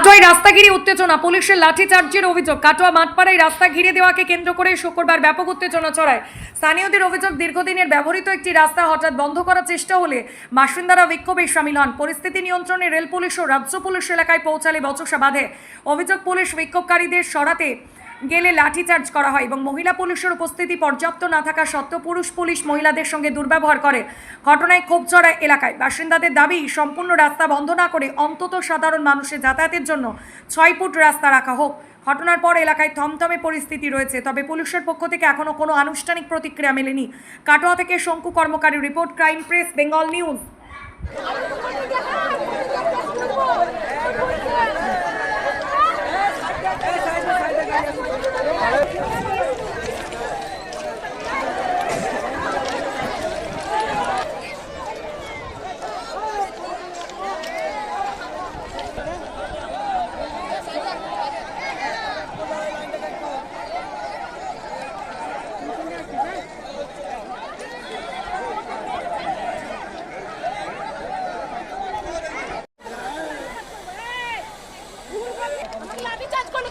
কাটোয়ায় রাস্তা ঘিরে উত্তেজনা, পুলিশের লাঠিচার্জের অভিযোগ। কাটোয়া মাঠপাড়ায় রাস্তা ঘিরে দেওয়াকে কেন্দ্র করে শুক্রবার ব্যাপক উত্তেজনা ছড়ায়। স্থানীয়দের অভিযোগ, দীর্ঘদিনের ব্যবহৃত একটি রাস্তা হঠাৎ বন্ধ করার চেষ্টা হলে বাসিন্দারা বিক্ষোভে শামিল হন। পরিস্থিতি নিয়ন্ত্রণে রেল পুলিশ ও রাজ্য পুলিশ এলাকায় পৌঁছালে বচসা বাঁধে। অভিযোগ, পুলিশ বিক্ষোভকারীদের সরাতে গেলে লাঠিচার্জ করা হয় এবং মহিলা পুলিশের উপস্থিতি পর্যাপ্ত না থাকা সত্ত্বেও পুলিশ মহিলাদের সঙ্গে দুর্ব্যবহার করে। ঘটনায় ক্ষোভ ছড়ায় এলাকায়। বাসিন্দাদের দাবি, সম্পূর্ণ রাস্তা বন্ধ না করে অন্তত সাধারণ মানুষের যাতায়াতের জন্য 6 ফুট রাস্তা রাখা হোক। ঘটনার পর এলাকায় থমথমে পরিস্থিতি রয়েছে, তবে পুলিশের পক্ষ থেকে এখনও কোনো আনুষ্ঠানিক প্রতিক্রিয়া মেলেনি। কাটোয়া থেকে শঙ্কু কর্মকারী report, crime press, Bengal news.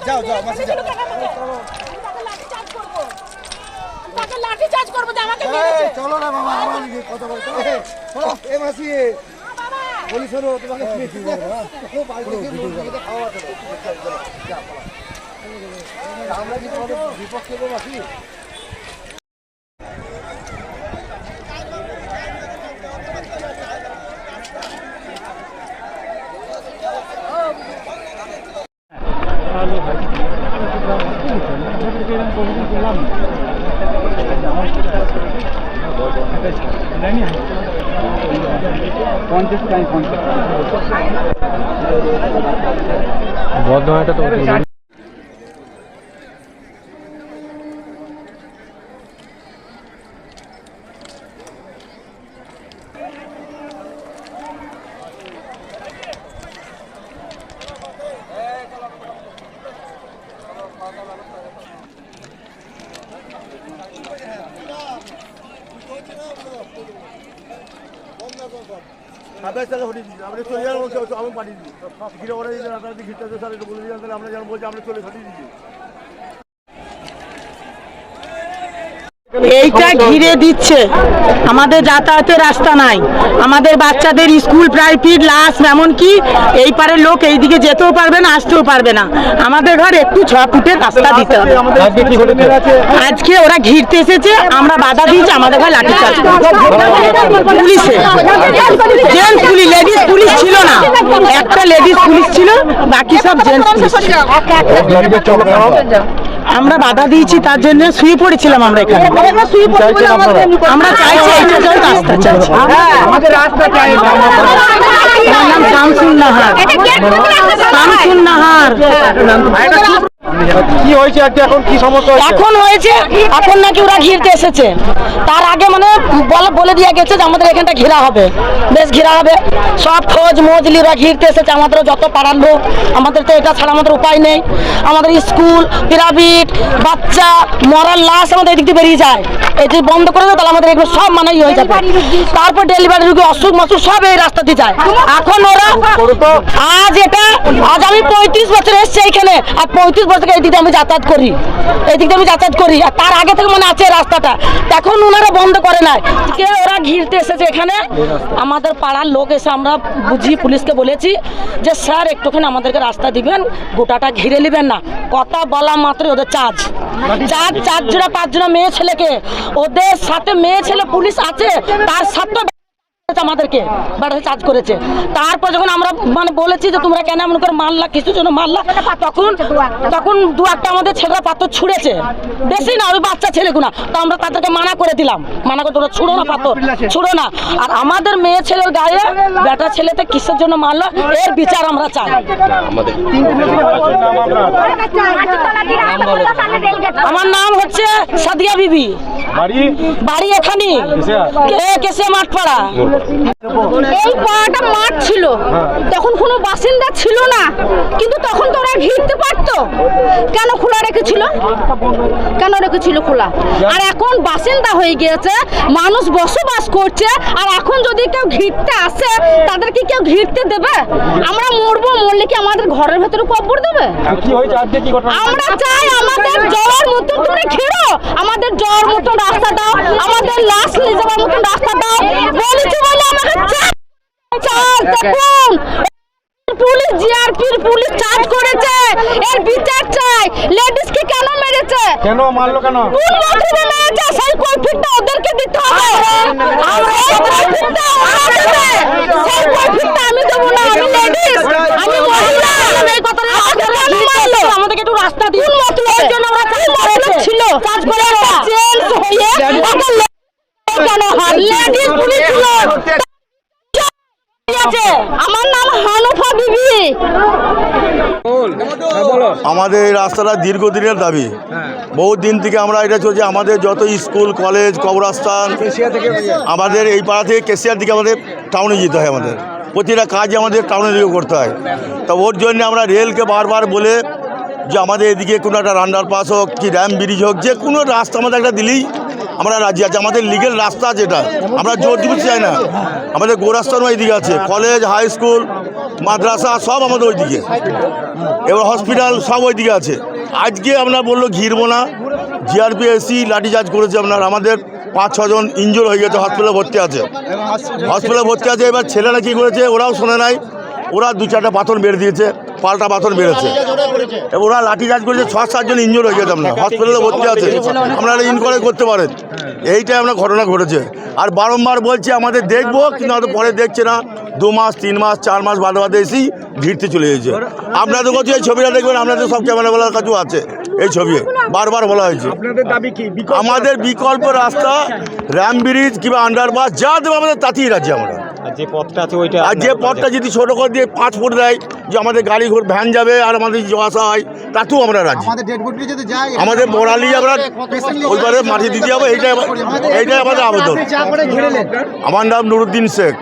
যাও মাসি যাও। তাকে লাঠি চার্জ করব যে আমাকে মেরেছে। চলো না বাবা, আমার দিকে কথা বল। চলো এ মাসি বলি শোনো, তোমাকে মেরেছি ও বাইরে থেকে খাওয়া দাও। আমরা কি তোমাদের বিপক্ষে গো মাসি? বর্ধমানটা তো আবেশ টাকা হয়ে দিচ্ছি, আমরা চলে যাবো, আমি পাঠিয়ে দিই ঘিরে করে দিলে আপনার ঘিরতে স্যার একটু বলে দিলাম, তাহলে আমরা যেন বলছি আমরা চলে পাঠিয়ে দিচ্ছি। এইটা ঘিরে দিচ্ছে, আমাদের যাতায়াতের রাস্তা নাই, আমাদের বাচ্চাদের স্কুল প্রাইভেট লাশ, এমনকি এই পারের লোক এইদিকে যেতেও পারবে না, আসতেও পারবে না। আমাদের ঘর একটু 6 ফুটের রাস্তা দিতে হবে। আজকে ওরা ঘিরতে এসেছে, আমরা বাধা দিয়েছি, আমাদের ঘর লাঠিচার্জ পুলিশে। জেন্টস পুলিশ, লেডিস পুলিশ ছিল না, একটা লেডিস পুলিশ ছিল, বাকি সব জেন্টস পুলিশ। আমরা বাধা দিয়েছি, তার জন্য শুয়ে পড়েছিলাম আমরা এখানে। আমরা চাইছি এইটা যেন রাস্তা চাইছি। আমাদের রাস্তা চাই। আমার নাম শামসুন নাহার। শামসুন নাহার। কি হয়েছে আজকে, এখন কি সমস্যা হয়েছে? এখন হয়েছে, এখন নাকি ওরা ঘিরতে এসেছে। তার আগে মানে বলে দিয়ে গেছে যে আমাদের এখানটা ঘেরা হবে, বেশ ঘেরা হবে। সব খোঁজ মজলি ওরা ঘিরতে এসেছে, আমাদের যত পাড়ার লোক। আমাদের তো এটা ছাড়া আমাদের উপায় নেই। আমাদের স্কুল প্রাইভেট বাচ্চা মরার লাশ আমাদের এদিক দিয়ে বেরিয়ে যায়। এটি বন্ধ করে দেয়, তাহলে আমাদের এগুলো সব মানাই হয়ে যাবে। তারপর ডেলিভারি রুগী, অসুখ মসুখ সব এই রাস্তা দিয়ে যায়। এখন ওরা আজ আমি 35 বছর এসছে এইখানে, আর 35 বছর এই দিকে আমি যাতায়াত করি, এই দিকে আমি যাতায়াত করি। আর তার আগে থেকে মানে আছে রাস্তাটা, এখন ওনারা বন্ধ করে নাই। কে ওরা ঘিরতে এসেছে এখানে। আমাদের পাড়ার লোক এসে আমরা বুঝি, পুলিশকে বলেছি যে স্যার একটুখানি আমাদেরকে রাস্তা দিবেন, গোটাটা ঘিরে নেবেন না। কথা বলা মাত্র ওদের চার্জ 4 জোড়া 5 জোড়া মেয়ে ছেলেকে, ওদের সাথে মেয়ে ছেলে পুলিশ আছে, তার সাথে আমাদেরকে বাড়াতে চার্জ করেছে। তারপর যখন আমরা মানে বলেছি যে তোমরা কেন এমন করে মারলা, কিছুর জন্য মারলা, তখন 2-1টা আমাদের ছেলেরা পাথর ছুঁড়েছে, বেশি না, ওই বাচ্চা ছেলেগুনা। তো আমরা তাদেরকে মানা করে দিলাম, মানা করে তোমরা ছুঁড়ো না, পাথর ছুঁড়ো না। আর আমাদের মেয়ে ছেলের গায়ে বেটা ছেলেতে কিসের জন্য মারলো, এর বিচার আমরা চাই। আমার নাম হচ্ছে সাদিয়া বিবি, বাড়ি এখানে কেসে মাঠপাড়া। এই পাড়াটা মাঠ ছিল, তখন কোনো বাসিন্দা ছিল না, কিন্তু তখন তো ওরা ঘিরতে পারতো। তো কেন খোলা রেখেছিল খোলা? আর এখন বাসিন্দা হয়ে গিয়েছে, মানুষ বসবাস করছে, আর এখন যদি কেউ ঘিরতে আসে তাদেরকে কেউ ঘিরতে দেবে? আমরা মরবো, মরলে কি আমাদের ঘরের ভেতরে কবর দেবে? আমরা চাই আমাদের যাওয়ার মতন তুমি ঘিরো, আমাদের যাওয়ার মতন রাস্তা দাও, আমাদের লাশ নিয়ে যাওয়ার মতন রাস্তা দাও। বলেছি বলে আমাকে দেখুন পুলিশ, জিআরপির পুলিশ চার্জ করেছে, এর বিচার চাই। লেডিসকে কেন মেরেছে, কেন মারলো, কেন কোন মোটিভে মেরেছে, সেই কৈফিয়তটা ওদেরকে দিতে হবে। সেই কৈফিয়তটা ওরা দেবে, সেই কৈফিয়তটা আমি দেবো না। আমি লেডিস, আমি মহিলা, এই কথাটা আমাকে কেন মারলো? আমাদেরকে একটু রাস্তা দিন। কোন মতলবের জন্য ওরা চার্জ ছিল? চার্জ করে চেঞ্জ হয়ে একটা কেন হয়? লেডিস পুলিশ ছিল। আমার নাম হানুফা বিবি। আমাদের এই রাস্তাটা দীর্ঘদিনের দাবি, বহু দিন থেকে আমরা এটা চলছে। আমাদের যত স্কুল, কলেজ, কবরস্থান, আমাদের এই পাড়া থেকে কেশিয়ার দিকে আমাদের টাউনে যেতে হয়। আমাদের প্রতিটা কাজ আমাদের টাউনের দিকে করতে হয়। তা ওর জন্য আমরা রেলকে বারবার বলে যে আমাদের এদিকে কোনো একটা আন্ডারপাস হোক কি র্যাম ব্রিজ হোক, যে কোনো রাস্তা আমাদের একটা দিলেই আমরা রাজি আছি। আমাদের লিগেল রাস্তা আছে, এটা আমরা জোর দিতে চাই না। আমাদের গোরাস্থানও এইদিকে আছে, কলেজ, হাই স্কুল, মাদ্রাসা সব আমাদের ওইদিকে, এবার হসপিটাল সব ওইদিকে আছে। আজকে আমরা বললো ঘিরবো না, জিআরপি এসি লাঠিচার্জ করেছে। আমাদের 5-6 জন ইনজোর হয়ে গেছে, হসপিটালে ভর্তি আছে। এবার ছেলেরা কী করেছে, ওরাও শোনে নাই, ওরা 2-4টা পাথর মেরে দিয়েছে, পাল্টা পাথর মেরেছে। এবার ওরা লাঠিচার্জ করেছে, 6-7 জন ইনজোর হয়ে গেছে। আমরা হসপিটালে ভর্তি আছে, আপনারা ইনকোয়ারি করতে পারেন। এইটাই আমরা ঘটনা ঘটেছে। আর বারংবার বলছি আমাদের দেখবো, কিন্তু হয়তো পরে দেখছে না। 2 মাস, 3 মাস, 4 মাস বাদে এসেই ভিড়তে চলে গেছে। আপনাদের কাছে এই ছবিটা দেখবেন, আপনাদের সব ক্যামেরাওয়ালার কাছেও আছে এই ছবি, বারবার বলা হয়েছে। আমাদের বিকল্প রাস্তা, র্যাম ব্রিজ কিংবা আন্ডারপাস যা দেবো আমাদের তাতেই রাজি আমরা। আর যে পথটা যদি ছোট করে দিয়ে 5 ফুট দেয়, যে আমাদের গাড়ি ঘোড় ভ্যান যাবে আর আমাদের যাওয়া আসা হয়, তাতেও আমরা রাজি। আমাদের মোরালি আমরা ওইবারে মাটি দিতে যাবো, এইটাই আমাদের আবেদন। আমার নাম নুরুদ্দিন শেখ।